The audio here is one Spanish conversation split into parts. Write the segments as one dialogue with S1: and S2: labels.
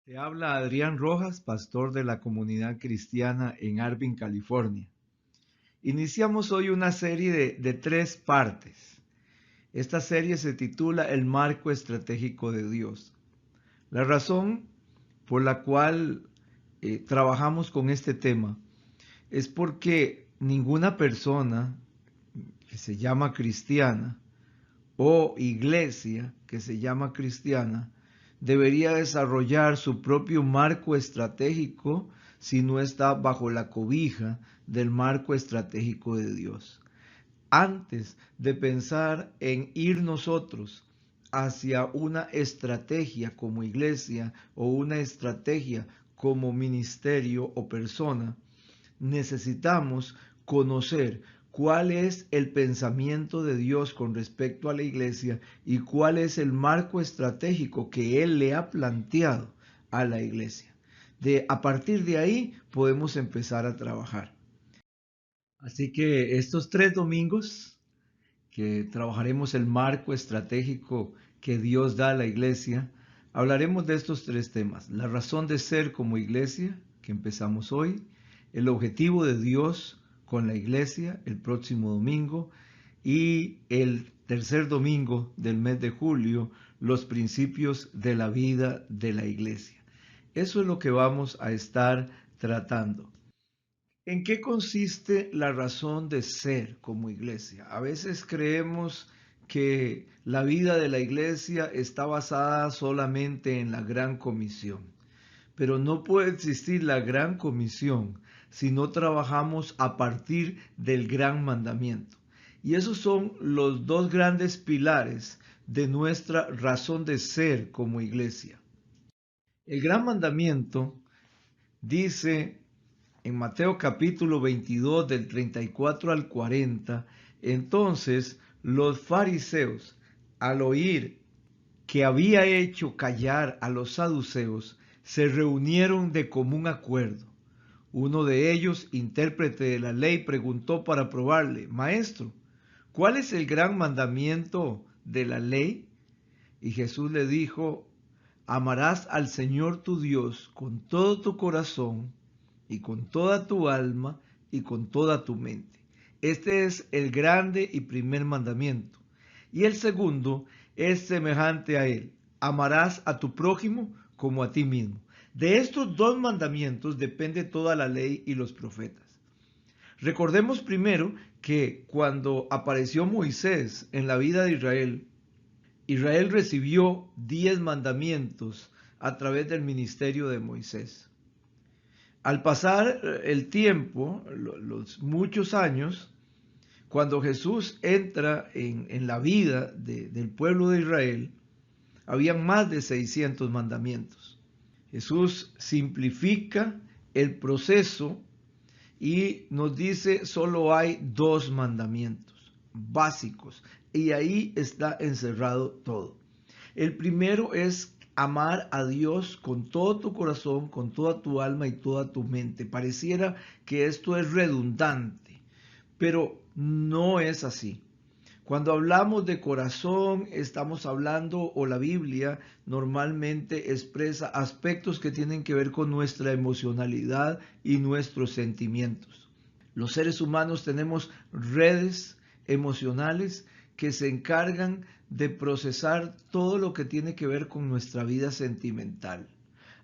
S1: Te habla Adrián Rojas, pastor de la comunidad cristiana en Arvin, California. Iniciamos hoy una serie de tres partes. Esta serie se titula El marco estratégico de Dios. La razón por la cual trabajamos con este tema es porque ninguna persona que se llama cristiana o iglesia que se llama cristiana debería desarrollar su propio marco estratégico si no está bajo la cobija del marco estratégico de Dios. Antes de pensar en ir nosotros hacia una estrategia como iglesia o una estrategia como ministerio o persona, necesitamos conocer cuál es el pensamiento de Dios con respecto a la iglesia y cuál es el marco estratégico que Él le ha planteado a la iglesia. A partir de ahí podemos empezar a trabajar. Así que estos 3 domingos que trabajaremos el marco estratégico que Dios da a la iglesia, hablaremos de estos tres temas: la razón de ser como iglesia, que empezamos hoy; el objetivo de Dios con la iglesia el próximo domingo; y el tercer domingo del mes de julio, los principios de la vida de la iglesia. Eso es lo que vamos a estar tratando. ¿En qué consiste la razón de ser como iglesia? A veces creemos que la vida de la iglesia está basada solamente en la gran comisión, pero no puede existir la gran comisión si no trabajamos a partir del gran mandamiento. Y esos son los dos grandes pilares de nuestra razón de ser como iglesia. El gran mandamiento dice en Mateo capítulo 22 del 34 al 40, entonces los fariseos, al oír que había hecho callar a los saduceos, se reunieron de común acuerdo. Uno de ellos, intérprete de la ley, preguntó para probarle: Maestro, ¿cuál es el gran mandamiento de la ley? Y Jesús le dijo: amarás al Señor tu Dios con todo tu corazón y con toda tu alma y con toda tu mente. Este es el grande y primer mandamiento. Y el segundo es semejante a él: amarás a tu prójimo como a ti mismo. De estos dos mandamientos depende toda la ley y los profetas. Recordemos primero que cuando apareció Moisés en la vida de Israel, Israel recibió 10 mandamientos a través del ministerio de Moisés. Al pasar el tiempo, los muchos años, cuando Jesús entra en la vida del pueblo de Israel, habían más de 600 mandamientos. Jesús simplifica el proceso y nos dice: solo hay 2 mandamientos básicos, y ahí está encerrado todo. El primero es amar a Dios con todo tu corazón, con toda tu alma y toda tu mente. Pareciera que esto es redundante, pero no es así. Cuando hablamos de corazón, estamos hablando, o la Biblia normalmente expresa aspectos que tienen que ver con nuestra emocionalidad y nuestros sentimientos. Los seres humanos tenemos redes emocionales que se encargan de procesar todo lo que tiene que ver con nuestra vida sentimental.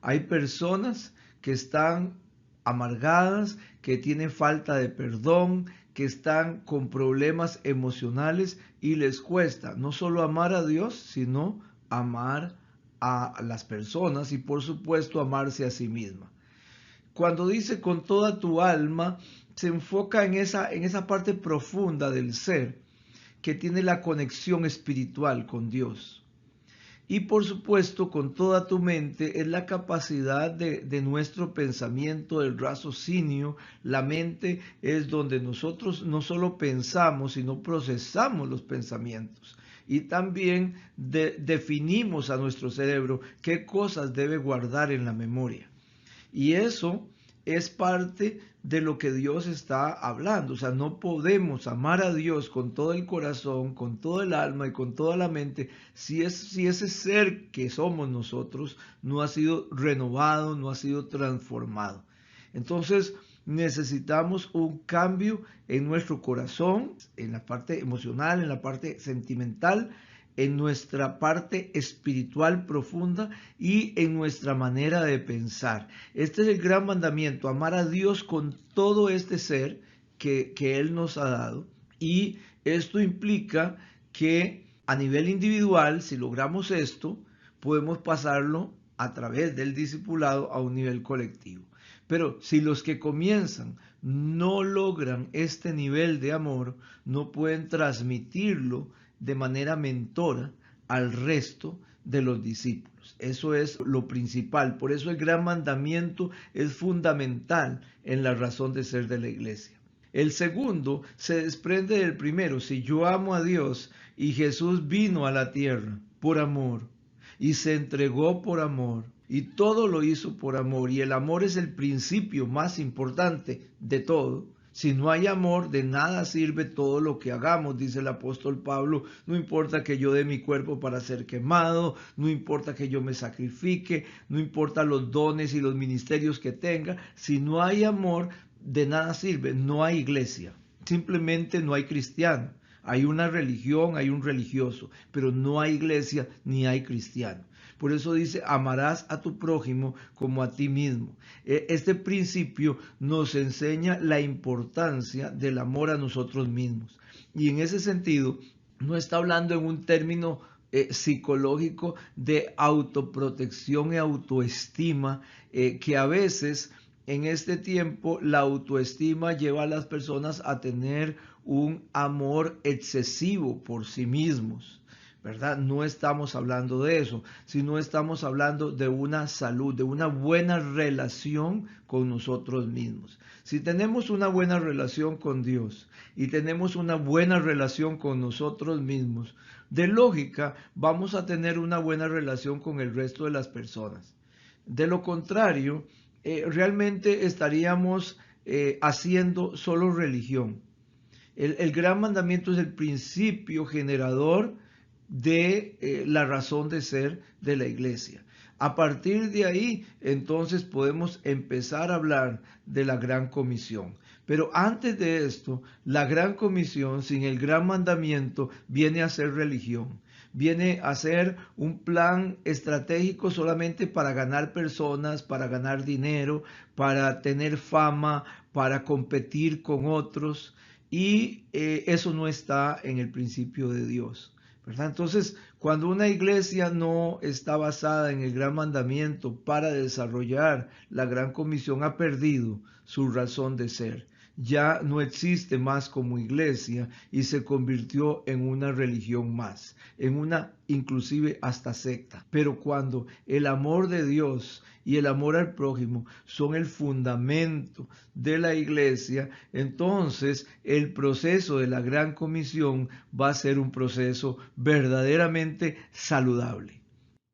S1: Hay personas que están amargadas, que tienen falta de perdón, que están con problemas emocionales y les cuesta no solo amar a Dios, sino amar a las personas y por supuesto amarse a sí misma. Cuando dice con toda tu alma, se enfoca en esa parte profunda del ser que tiene la conexión espiritual con Dios. Y por supuesto, con toda tu mente es la capacidad de nuestro pensamiento, del raciocinio. La mente es donde nosotros no solo pensamos, sino procesamos los pensamientos. Y también definimos a nuestro cerebro qué cosas debe guardar en la memoria. Y eso es parte de lo que Dios está hablando. O sea, no podemos amar a Dios con todo el corazón, con todo el alma y con toda la mente si ese ser que somos nosotros no ha sido renovado, no ha sido transformado. Entonces necesitamos un cambio en nuestro corazón, en la parte emocional, en la parte sentimental, en nuestra parte espiritual profunda y en nuestra manera de pensar. Este es el gran mandamiento, amar a Dios con todo este ser que Él nos ha dado. Y esto implica que a nivel individual, si logramos esto, podemos pasarlo a través del discipulado a un nivel colectivo. Pero si los que comienzan no logran este nivel de amor, no pueden transmitirlo de manera mentora al resto de los discípulos. Eso es lo principal. Por eso el gran mandamiento es fundamental en la razón de ser de la iglesia. El segundo se desprende del primero. Si yo amo a Dios y Jesús vino a la tierra por amor y se entregó por amor y todo lo hizo por amor, y el amor es el principio más importante de todo. Si no hay amor, de nada sirve todo lo que hagamos, dice el apóstol Pablo. No importa que yo dé mi cuerpo para ser quemado, no importa que yo me sacrifique, no importa los dones y los ministerios que tenga. Si no hay amor, de nada sirve. No hay iglesia, simplemente no hay cristiano. Hay una religión, hay un religioso, pero no hay iglesia ni hay cristiano. Por eso dice, amarás a tu prójimo como a ti mismo. Este principio nos enseña la importancia del amor a nosotros mismos. Y en ese sentido, no está hablando en un término psicológico de autoprotección y autoestima, que a veces en este tiempo la autoestima lleva a las personas a tener un amor excesivo por sí mismos, ¿verdad? No estamos hablando de eso, sino estamos hablando de una salud, de una buena relación con nosotros mismos. Si tenemos una buena relación con Dios y tenemos una buena relación con nosotros mismos, de lógica vamos a tener una buena relación con el resto de las personas. De lo contrario, realmente estaríamos haciendo solo religión. El gran mandamiento es el principio generador de la razón de ser de la iglesia. A partir de ahí, entonces podemos empezar a hablar de la gran comisión. Pero antes de esto, la gran comisión, sin el gran mandamiento, viene a ser religión. Viene a ser un plan estratégico solamente para ganar personas, para ganar dinero, para tener fama, para competir con otros. Y eso no está en el principio de Dios, ¿verdad? Entonces, cuando una iglesia no está basada en el gran mandamiento para desarrollar la gran comisión, ha perdido su razón de ser. Ya no existe más como iglesia y se convirtió en una religión más, en una inclusive hasta secta. Pero cuando el amor de Dios y el amor al prójimo son el fundamento de la iglesia, entonces el proceso de la gran comisión va a ser un proceso verdaderamente saludable.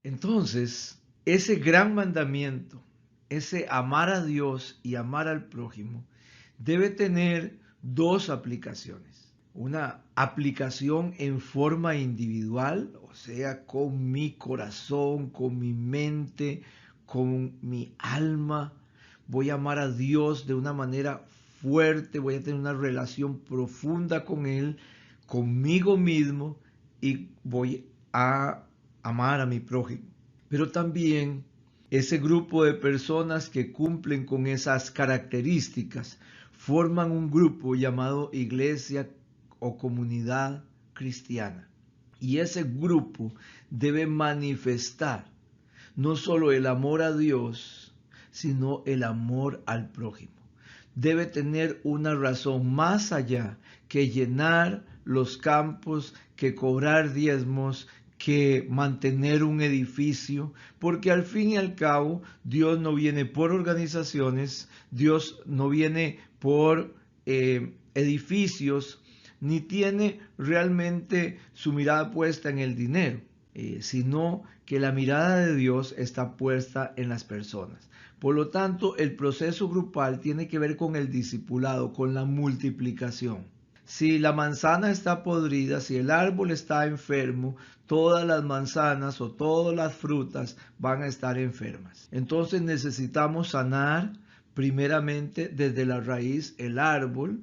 S1: Entonces, ese gran mandamiento, ese amar a Dios y amar al prójimo, debe tener dos aplicaciones. Una aplicación en forma individual, o sea, con mi corazón, con mi mente, con mi alma. Voy a amar a Dios de una manera fuerte, voy a tener una relación profunda con Él, conmigo mismo, y voy a amar a mi prójimo. Pero también ese grupo de personas que cumplen con esas características forman un grupo llamado iglesia o comunidad cristiana. Y ese grupo debe manifestar no solo el amor a Dios, sino el amor al prójimo. Debe tener una razón más allá que llenar los campos, que cobrar diezmos, que mantener un edificio, porque al fin y al cabo Dios no viene por organizaciones, Dios no viene por edificios, ni tiene realmente su mirada puesta en el dinero. sino que la mirada de Dios está puesta en las personas. Por lo tanto, el proceso grupal tiene que ver con el discipulado, con la multiplicación. Si la manzana está podrida, si el árbol está enfermo, todas las manzanas o todas las frutas van a estar enfermas. Entonces necesitamos sanar primeramente desde la raíz el árbol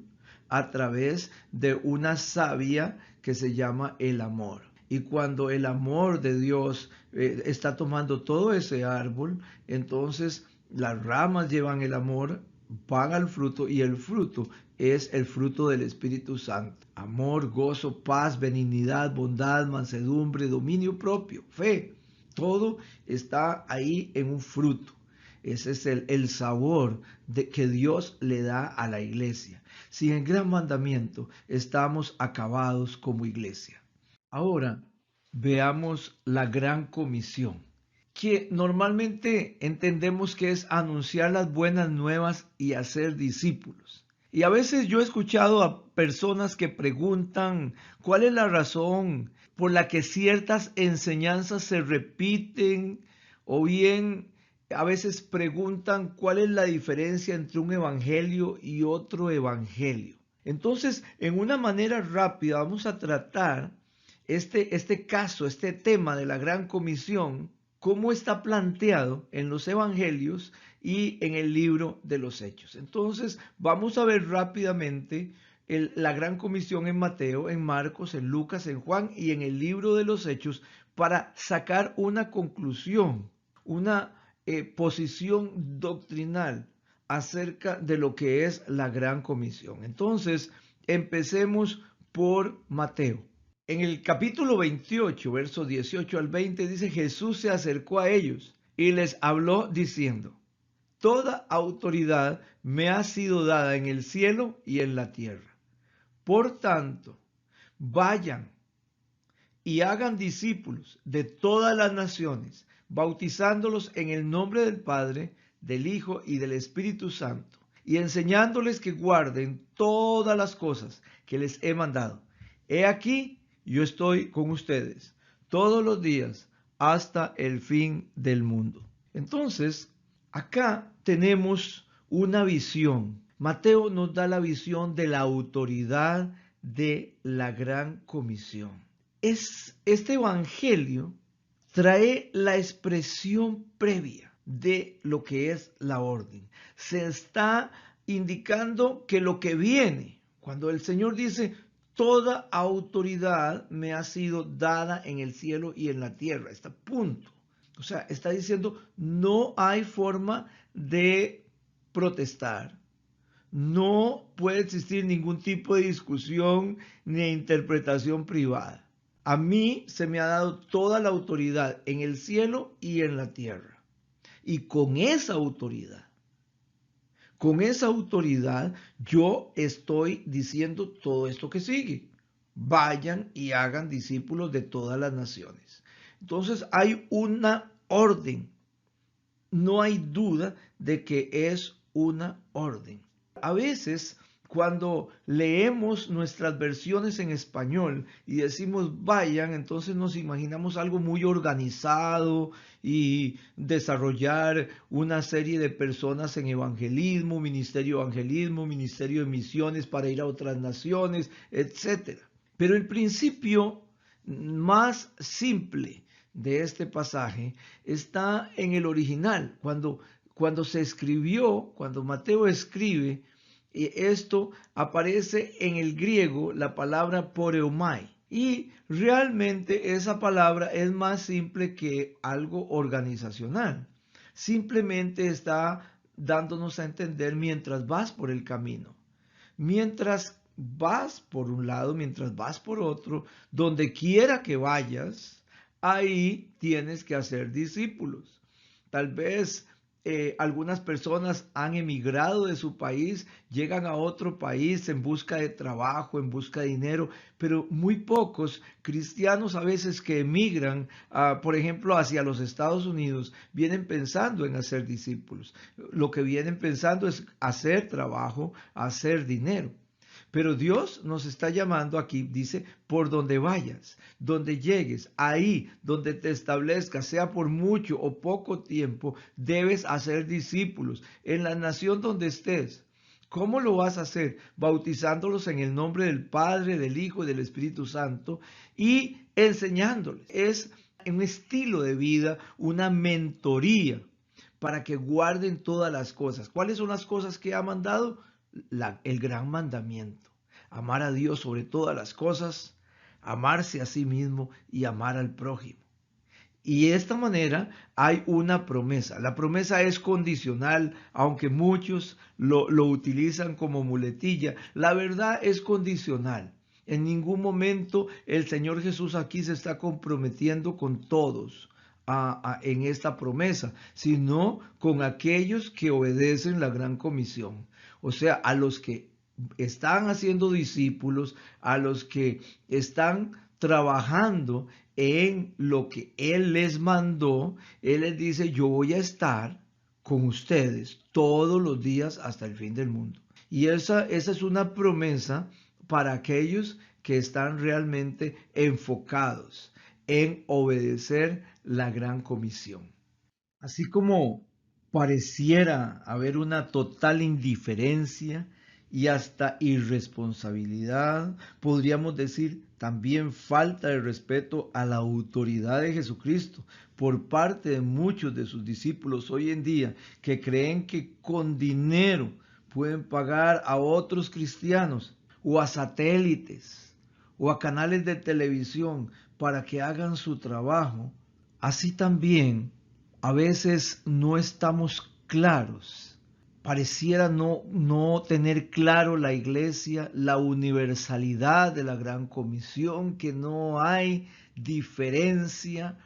S1: a través de una savia que se llama el amor. Y cuando el amor de Dios está tomando todo ese árbol, entonces las ramas llevan el amor, van al fruto y el fruto es el fruto del Espíritu Santo. Amor, gozo, paz, benignidad, bondad, mansedumbre, dominio propio, fe. Todo está ahí en un fruto. Ese es el sabor que Dios le da a la iglesia. Sin el gran mandamiento estamos acabados como iglesia. Ahora veamos la gran comisión, que normalmente entendemos que es anunciar las buenas nuevas y hacer discípulos. Y a veces yo he escuchado a personas que preguntan cuál es la razón por la que ciertas enseñanzas se repiten, o bien a veces preguntan cuál es la diferencia entre un evangelio y otro evangelio. Entonces, en una manera rápida vamos a tratar este caso, este tema de la gran comisión, cómo está planteado en los evangelios y en el libro de los Hechos. Entonces, vamos a ver rápidamente la gran comisión en Mateo, en Marcos, en Lucas, en Juan y en el libro de los Hechos para sacar una conclusión, una posición doctrinal acerca de lo que es la gran comisión. Entonces, empecemos por Mateo. En el capítulo 28, versos 18 al 20, dice: Jesús se acercó a ellos y les habló diciendo: Toda autoridad me ha sido dada en el cielo y en la tierra. Por tanto, vayan y hagan discípulos de todas las naciones, bautizándolos en el nombre del Padre, del Hijo y del Espíritu Santo, y enseñándoles que guarden todas las cosas que les he mandado. He aquí, yo estoy con ustedes todos los días hasta el fin del mundo. Entonces, acá tenemos una visión. Mateo nos da la visión de la autoridad de la gran comisión. Este evangelio trae la expresión previa de lo que es la orden. Se está indicando que lo que viene, cuando el Señor dice: toda autoridad me ha sido dada en el cielo y en la tierra, está a punto. O sea, está diciendo, no hay forma de protestar. No puede existir ningún tipo de discusión ni interpretación privada. A mí se me ha dado toda la autoridad en el cielo y en la tierra. Y con esa autoridad yo estoy diciendo todo esto que sigue. Vayan y hagan discípulos de todas las naciones. Entonces hay una orden. No hay duda de que es una orden. A veces, cuando leemos nuestras versiones en español y decimos vayan, entonces nos imaginamos algo muy organizado y desarrollar una serie de personas en evangelismo, ministerio de misiones para ir a otras naciones, etc. Pero el principio más simple de este pasaje está en el original, cuando se escribió, cuando Mateo escribe, esto aparece en el griego la palabra poreomai. Y realmente esa palabra es más simple que algo organizacional. Simplemente está dándonos a entender mientras vas por el camino. Mientras vas por un lado, mientras vas por otro, donde quiera que vayas, ahí tienes que hacer discípulos. Tal vez algunas personas han emigrado de su país, llegan a otro país en busca de trabajo, en busca de dinero, pero muy pocos cristianos a veces que emigran, por ejemplo, hacia los Estados Unidos, vienen pensando en hacer discípulos. Lo que vienen pensando es hacer trabajo, hacer dinero. Pero Dios nos está llamando aquí, dice, por donde vayas, donde llegues, ahí donde te establezcas, sea por mucho o poco tiempo, debes hacer discípulos en la nación donde estés. ¿Cómo lo vas a hacer? Bautizándolos en el nombre del Padre, del Hijo y del Espíritu Santo y enseñándoles. Es un estilo de vida, una mentoría para que guarden todas las cosas. ¿Cuáles son las cosas que ha mandado? El gran mandamiento. Amar a Dios sobre todas las cosas, amarse a sí mismo y amar al prójimo. Y de esta manera hay una promesa. La promesa es condicional, aunque muchos lo utilizan como muletilla. La verdad es condicional. En ningún momento el Señor Jesús aquí se está comprometiendo con todos en esta promesa, sino con aquellos que obedecen la gran comisión. O sea, a los que están haciendo discípulos, a los que están trabajando en lo que Él les mandó. Él les dice, yo voy a estar con ustedes todos los días hasta el fin del mundo. Y esa es una promesa para aquellos que están realmente enfocados en obedecer la gran comisión. Así como pareciera haber una total indiferencia y hasta irresponsabilidad, podríamos decir también falta de respeto a la autoridad de Jesucristo por parte de muchos de sus discípulos hoy en día que creen que con dinero pueden pagar a otros cristianos o a satélites o a canales de televisión para que hagan su trabajo. Así también a veces no estamos claros. Pareciera no tener claro la iglesia, la universalidad de la gran comisión, que no hay diferencia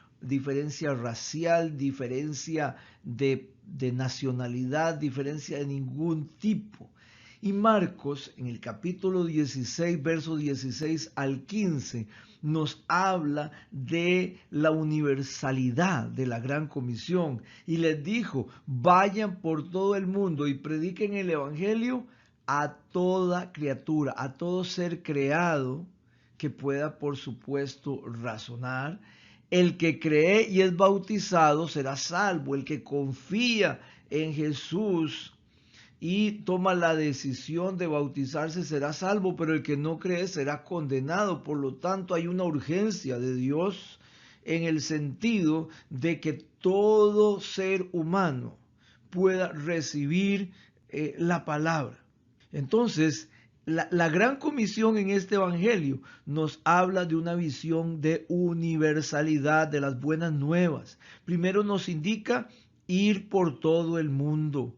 S1: racial, diferencia de nacionalidad, diferencia de ningún tipo. Y Marcos, en el capítulo 16, versos 16 al 15, nos habla de la universalidad de la gran comisión y les dijo, vayan por todo el mundo y prediquen el evangelio a toda criatura, a todo ser creado que pueda, por supuesto, razonar. El que cree y es bautizado será salvo. El que confía en Jesús y toma la decisión de bautizarse será salvo, pero el que no cree será condenado. Por lo tanto, hay una urgencia de Dios en el sentido de que todo ser humano pueda recibir la palabra. Entonces, la gran comisión en este evangelio nos habla de una visión de universalidad de las buenas nuevas. Primero nos indica ir por todo el mundo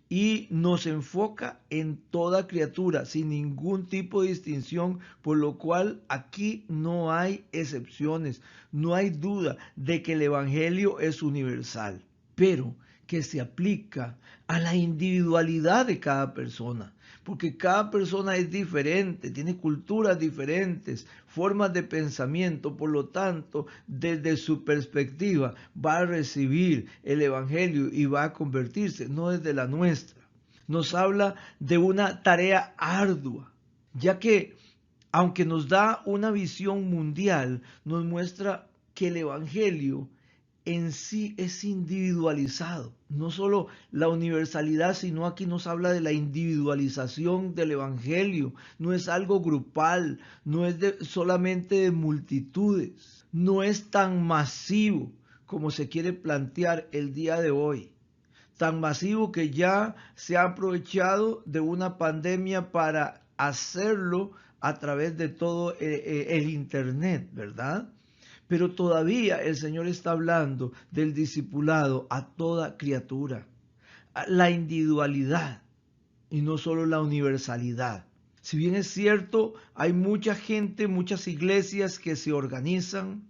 S1: y nos enfoca en toda criatura sin ningún tipo de distinción, por lo cual aquí no hay excepciones, no hay duda de que el evangelio es universal, pero que se aplica a la individualidad de cada persona, porque cada persona es diferente, tiene culturas diferentes, formas de pensamiento, por lo tanto, desde su perspectiva va a recibir el evangelio y va a convertirse, no desde la nuestra. Nos habla de una tarea ardua, ya que aunque nos da una visión mundial, nos muestra que el evangelio en sí es individualizado. No solo la universalidad, sino aquí nos habla de la individualización del evangelio. No es algo grupal, no es solamente de multitudes, no es tan masivo como se quiere plantear el día de hoy. Tan masivo que ya se ha aprovechado de una pandemia para hacerlo a través de todo el internet, ¿verdad? Pero todavía el Señor está hablando del discipulado a toda criatura, a la individualidad y no solo la universalidad. Si bien es cierto, hay mucha gente, muchas iglesias que se organizan,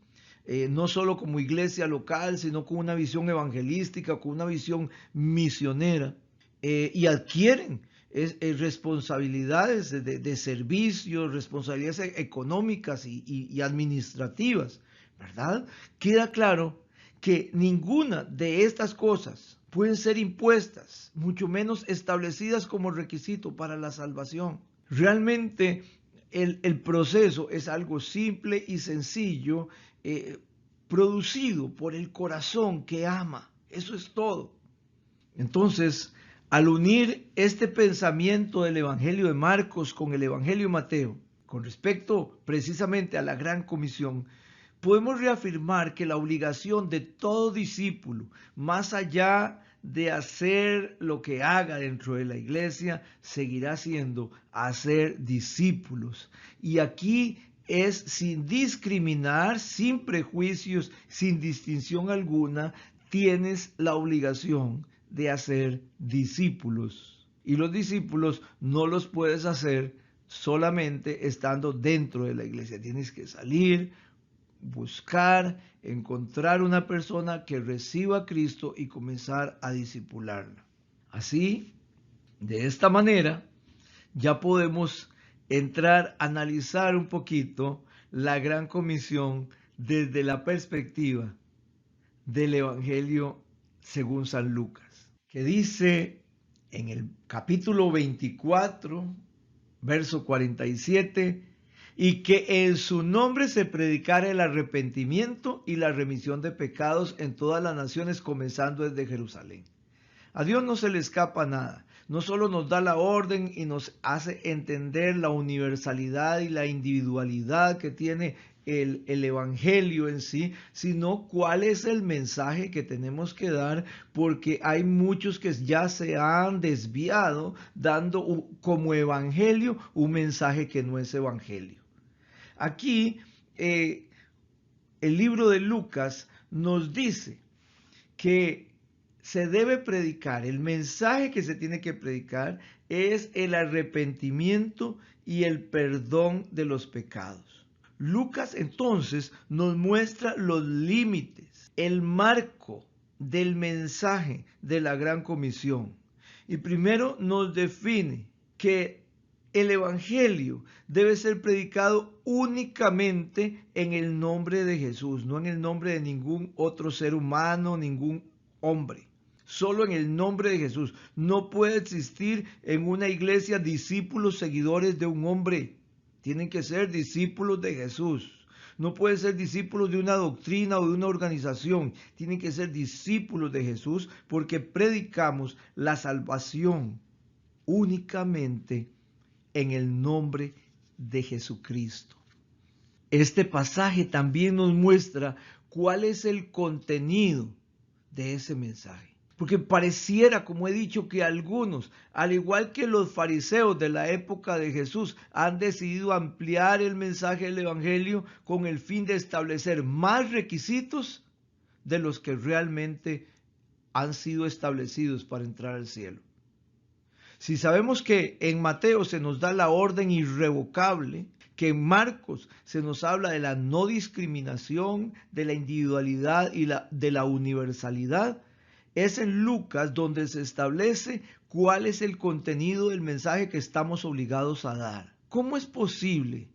S1: no solo como iglesia local, sino con una visión evangelística, con una visión misionera, y adquieren responsabilidades de servicio, responsabilidades económicas y administrativas, ¿verdad? Queda claro que ninguna de estas cosas pueden ser impuestas, mucho menos establecidas como requisito para la salvación. Realmente el proceso es algo simple y sencillo, producido por el corazón que ama. Eso es todo. Entonces, al unir este pensamiento del Evangelio de Marcos con el Evangelio de Mateo, con respecto precisamente a la Gran Comisión, podemos reafirmar que la obligación de todo discípulo, más allá de hacer lo que haga dentro de la iglesia, seguirá siendo hacer discípulos. Y aquí es sin discriminar, sin prejuicios, sin distinción alguna, tienes la obligación de hacer discípulos. Y los discípulos no los puedes hacer solamente estando dentro de la iglesia. Tienes que salir, buscar, encontrar una persona que reciba a Cristo y comenzar a discipularla. Así, de esta manera, ya podemos entrar a analizar un poquito la Gran Comisión desde la perspectiva del Evangelio según San Lucas, que dice en el capítulo 24, verso 47, y que en su nombre se predicara el arrepentimiento y la remisión de pecados en todas las naciones, comenzando desde Jerusalén. A Dios no se le escapa nada. No solo nos da la orden y nos hace entender la universalidad y la individualidad que tiene el Evangelio en sí, sino cuál es el mensaje que tenemos que dar, porque hay muchos que ya se han desviado dando como Evangelio un mensaje que no es Evangelio. Aquí el libro de Lucas nos dice que se debe predicar, el mensaje que se tiene que predicar es el arrepentimiento y el perdón de los pecados. Lucas entonces nos muestra los límites, el marco del mensaje de la Gran Comisión. Y primero nos define que el Evangelio debe ser predicado únicamente en el nombre de Jesús, no en el nombre de ningún otro ser humano, ningún hombre. Solo en el nombre de Jesús. No puede existir en una iglesia discípulos, seguidores de un hombre. Tienen que ser discípulos de Jesús. No pueden ser discípulos de una doctrina o de una organización. Tienen que ser discípulos de Jesús porque predicamos la salvación únicamente en el nombre de Jesucristo. Este pasaje también nos muestra cuál es el contenido de ese mensaje. Porque pareciera, como he dicho, que algunos, al igual que los fariseos de la época de Jesús, han decidido ampliar el mensaje del Evangelio con el fin de establecer más requisitos de los que realmente han sido establecidos para entrar al cielo. Si sabemos que en Mateo se nos da la orden irrevocable, que en Marcos se nos habla de la no discriminación, de la individualidad y de la universalidad, es en Lucas donde se establece cuál es el contenido del mensaje que estamos obligados a dar. ¿Cómo es posible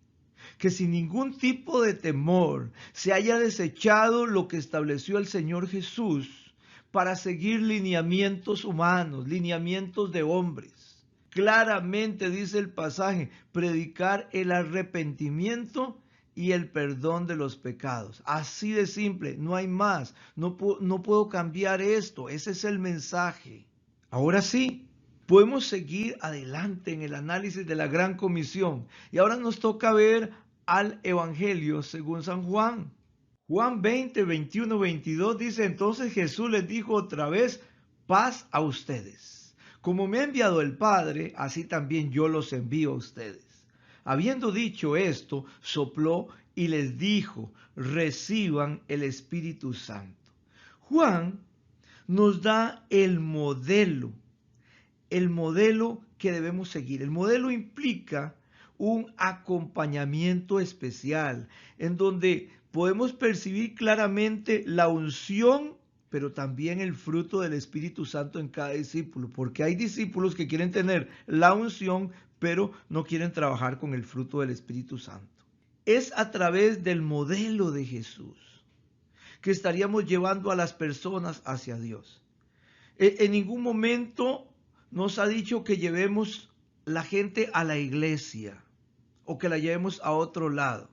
S1: que sin ningún tipo de temor se haya desechado lo que estableció el Señor Jesús para seguir lineamientos humanos, lineamientos de hombres? Claramente dice el pasaje, predicar el arrepentimiento y el perdón de los pecados. Así de simple, no hay más. No puedo cambiar esto. Ese es el mensaje. Ahora sí, podemos seguir adelante en el análisis de la Gran Comisión. Y ahora nos toca ver al Evangelio según San Juan. Juan 20, 21, 22 dice, entonces Jesús les dijo otra vez, paz a ustedes. Como me ha enviado el Padre, así también yo los envío a ustedes. Habiendo dicho esto, sopló y les dijo, reciban el Espíritu Santo. Juan nos da el modelo que debemos seguir. El modelo implica un acompañamiento especial, en donde podemos percibir claramente la unción, pero también el fruto del Espíritu Santo en cada discípulo, porque hay discípulos que quieren tener la unción, pero no quieren trabajar con el fruto del Espíritu Santo. Es a través del modelo de Jesús que estaríamos llevando a las personas hacia Dios. En ningún momento nos ha dicho que llevemos la gente a la iglesia o que la llevemos a otro lado.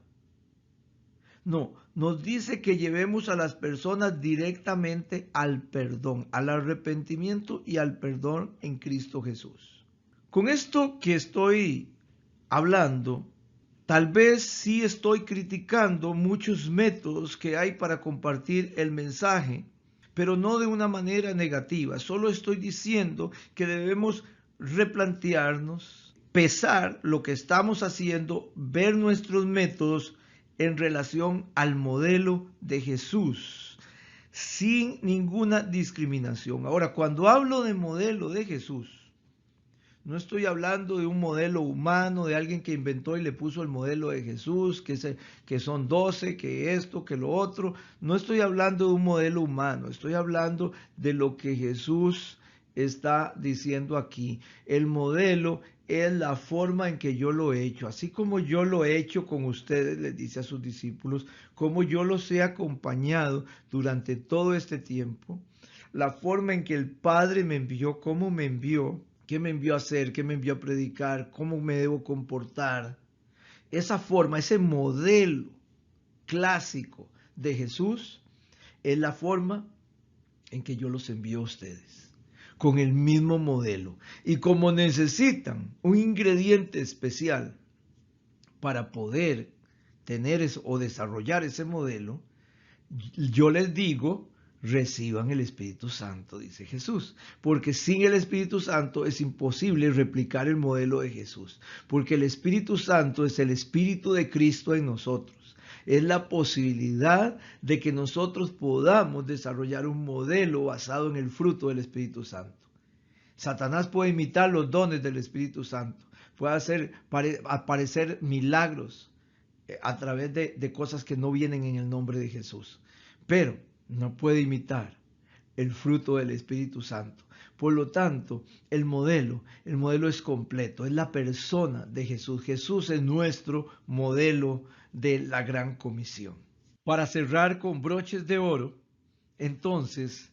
S1: No, nos dice que llevemos a las personas directamente al perdón, al arrepentimiento y al perdón en Cristo Jesús. Con esto que estoy hablando, tal vez sí estoy criticando muchos métodos que hay para compartir el mensaje, pero no de una manera negativa. Solo estoy diciendo que debemos replantearnos, pesar lo que estamos haciendo, ver nuestros métodos en relación al modelo de Jesús, sin ninguna discriminación. Ahora, cuando hablo de modelo de Jesús, no estoy hablando de un modelo humano, de alguien que inventó y le puso el modelo de Jesús, que son 12, que esto, que lo otro. No estoy hablando de un modelo humano, estoy hablando de lo que Jesús está diciendo aquí. El modelo es la forma en que yo lo he hecho, así como yo lo he hecho con ustedes, les dice a sus discípulos, como yo los he acompañado durante todo este tiempo, la forma en que el Padre me envió, cómo me envió, qué me envió a hacer, qué me envió a predicar, cómo me debo comportar. Esa forma, ese modelo clásico de Jesús es la forma en que yo los envío a ustedes, con el mismo modelo. Y como necesitan un ingrediente especial para poder tener eso, o desarrollar ese modelo, yo les digo, reciban el Espíritu Santo, dice Jesús, porque sin el Espíritu Santo es imposible replicar el modelo de Jesús, porque el Espíritu Santo es el Espíritu de Cristo en nosotros. Es la posibilidad de que nosotros podamos desarrollar un modelo basado en el fruto del Espíritu Santo. Satanás puede imitar los dones del Espíritu Santo, puede hacer aparecer milagros a través de cosas que no vienen en el nombre de Jesús, pero no puede imitar el fruto del Espíritu Santo. Por lo tanto, el modelo es completo, es la persona de Jesús. Jesús es nuestro modelo de la gran comisión. Para cerrar con broches de oro, entonces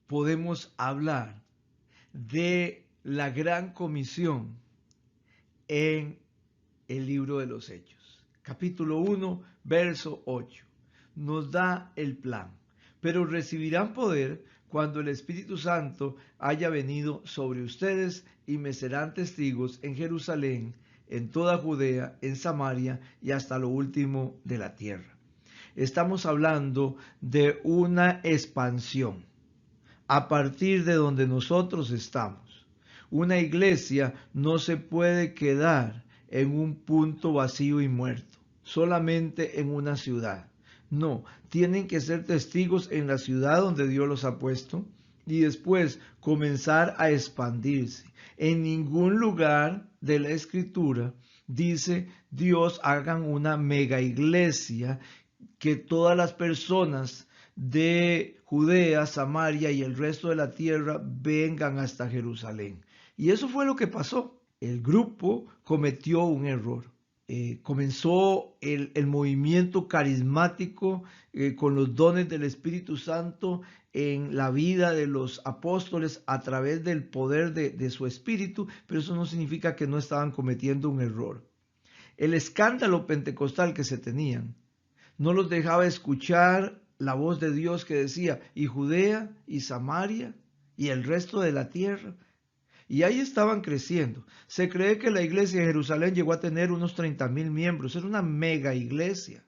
S1: podemos hablar de la gran comisión en el libro de los Hechos. Capítulo 1, verso 8. Nos da el plan. Pero recibirán poder cuando el Espíritu Santo haya venido sobre ustedes y me serán testigos en Jerusalén, en toda Judea, en Samaria y hasta lo último de la tierra. Estamos hablando de una expansión a partir de donde nosotros estamos. Una iglesia no se puede quedar en un punto vacío y muerto, solamente en una ciudad. No, tienen que ser testigos en la ciudad donde Dios los ha puesto y después comenzar a expandirse. En ningún lugar de la Escritura dice Dios hagan una mega iglesia que todas las personas de Judea, Samaria y el resto de la tierra vengan hasta Jerusalén. Y eso fue lo que pasó. El grupo cometió un error. Comenzó el movimiento carismático con los dones del Espíritu Santo en la vida de los apóstoles a través del poder de su Espíritu, pero eso no significa que no estaban cometiendo un error. El escándalo pentecostal que se tenían no los dejaba escuchar la voz de Dios que decía, y Judea, y Samaria, y el resto de la tierra. Y ahí estaban creciendo. Se cree que la iglesia de Jerusalén llegó a tener unos 30,000 miembros. Era una mega iglesia.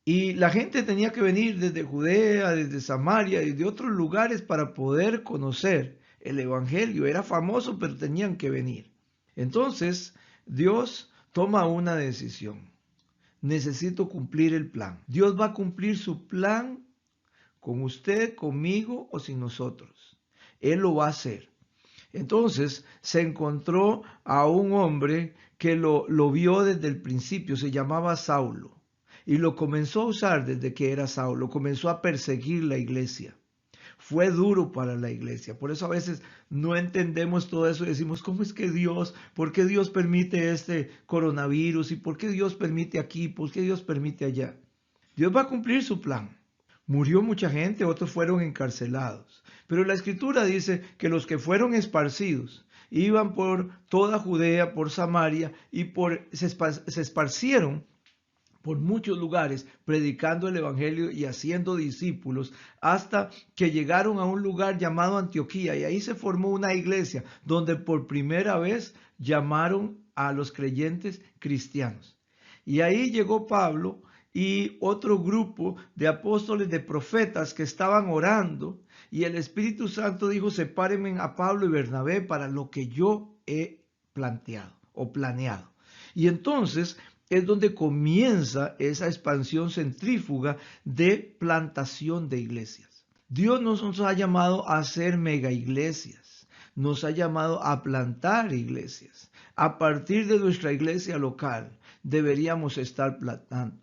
S1: Y la gente tenía que venir desde Judea, desde Samaria y de otros lugares para poder conocer el evangelio. Era famoso, pero tenían que venir. Entonces, Dios toma una decisión. Necesito cumplir el plan. Dios va a cumplir su plan con usted, conmigo o sin nosotros. Él lo va a hacer. Entonces se encontró a un hombre que lo vio desde el principio, se llamaba Saulo, y lo comenzó a usar desde que era Saulo, comenzó a perseguir la iglesia. Fue duro para la iglesia, por eso a veces no entendemos todo eso y decimos, ¿cómo es que Dios, por qué Dios permite este coronavirus y por qué Dios permite aquí, por qué Dios permite allá? Dios va a cumplir su plan. Murió mucha gente, otros fueron encarcelados. Pero la Escritura dice que los que fueron esparcidos iban por toda Judea, por Samaria y se esparcieron por muchos lugares, predicando el Evangelio y haciendo discípulos, hasta que llegaron a un lugar llamado Antioquía, y ahí se formó una iglesia donde por primera vez llamaron a los creyentes cristianos. Y ahí llegó Pablo y otro grupo de apóstoles, de profetas que estaban orando, y el Espíritu Santo dijo: sepárenme a Pablo y Bernabé para lo que yo he planteado o planeado. Y entonces es donde comienza esa expansión centrífuga de plantación de iglesias. Dios nos ha llamado a hacer mega iglesias, nos ha llamado a plantar iglesias. A partir de nuestra iglesia local deberíamos estar plantando.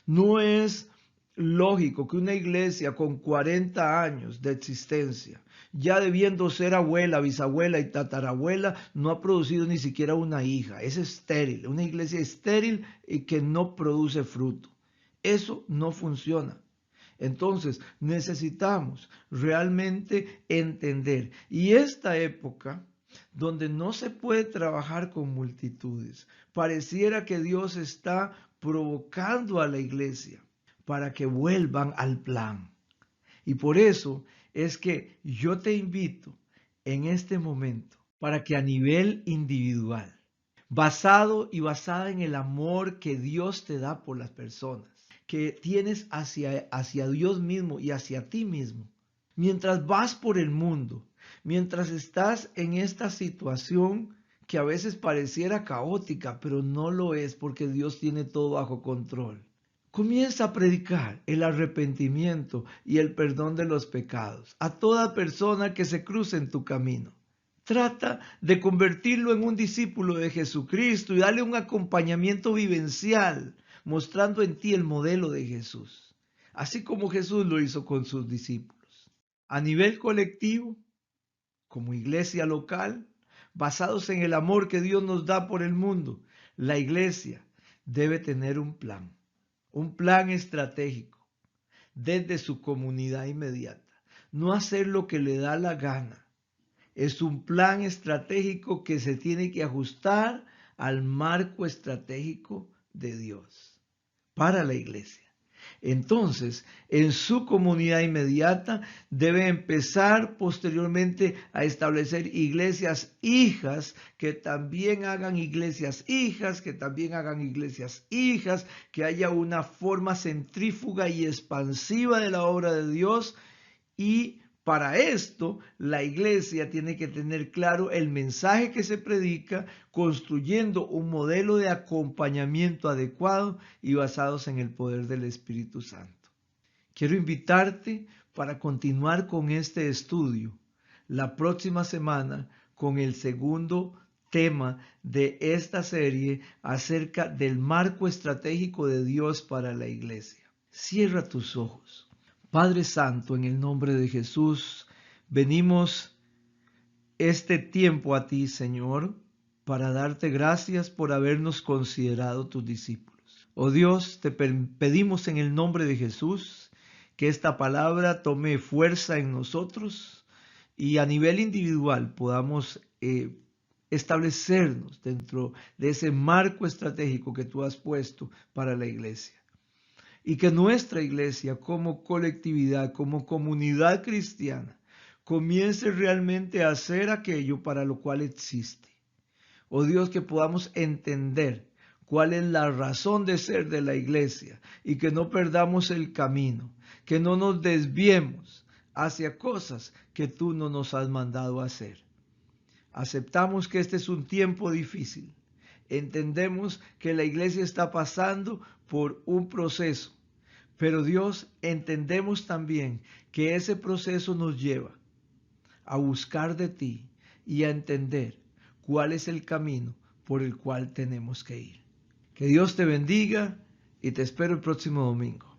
S1: No es lógico que una iglesia con 40 años de existencia, ya debiendo ser abuela, bisabuela y tatarabuela, no ha producido ni siquiera una hija. Es estéril, una iglesia estéril y que no produce fruto. Eso no funciona. Entonces necesitamos realmente entender. Y esta época donde no se puede trabajar con multitudes, pareciera que Dios está provocando a la iglesia para que vuelvan al plan. Y por eso es que yo te invito en este momento para que a nivel individual, basada en el amor que Dios te da por las personas, que tienes hacia Dios mismo y hacia ti mismo, mientras vas por el mundo, mientras estás en esta situación que a veces pareciera caótica, pero no lo es, porque Dios tiene todo bajo control. Comienza a predicar el arrepentimiento y el perdón de los pecados a toda persona que se cruce en tu camino. Trata de convertirlo en un discípulo de Jesucristo y darle un acompañamiento vivencial, mostrando en ti el modelo de Jesús, así como Jesús lo hizo con sus discípulos. A nivel colectivo, como iglesia local, basados en el amor que Dios nos da por el mundo, la iglesia debe tener un plan estratégico desde su comunidad inmediata. No hacer lo que le da la gana. Es un plan estratégico que se tiene que ajustar al marco estratégico de Dios para la iglesia. Entonces, en su comunidad inmediata debe empezar posteriormente a establecer iglesias hijas, que también hagan iglesias hijas, que también hagan iglesias hijas, que haya una forma centrífuga y expansiva de la obra de Dios. Y para esto, la iglesia tiene que tener claro el mensaje que se predica, construyendo un modelo de acompañamiento adecuado y basados en el poder del Espíritu Santo. Quiero invitarte para continuar con este estudio la próxima semana con el segundo tema de esta serie acerca del marco estratégico de Dios para la iglesia. Cierra tus ojos. Padre Santo, en el nombre de Jesús, venimos este tiempo a ti, Señor, para darte gracias por habernos considerado tus discípulos. Oh Dios, te pedimos en el nombre de Jesús que esta palabra tome fuerza en nosotros y a nivel individual podamos establecernos dentro de ese marco estratégico que tú has puesto para la iglesia. Y que nuestra iglesia como colectividad, como comunidad cristiana, comience realmente a hacer aquello para lo cual existe. Oh Dios, que podamos entender cuál es la razón de ser de la iglesia y que no perdamos el camino, que no nos desviemos hacia cosas que tú no nos has mandado a hacer. Aceptamos que este es un tiempo difícil. Entendemos que la iglesia está pasando por un proceso. Pero Dios, entendemos también que ese proceso nos lleva a buscar de ti y a entender cuál es el camino por el cual tenemos que ir. Que Dios te bendiga y te espero el próximo domingo.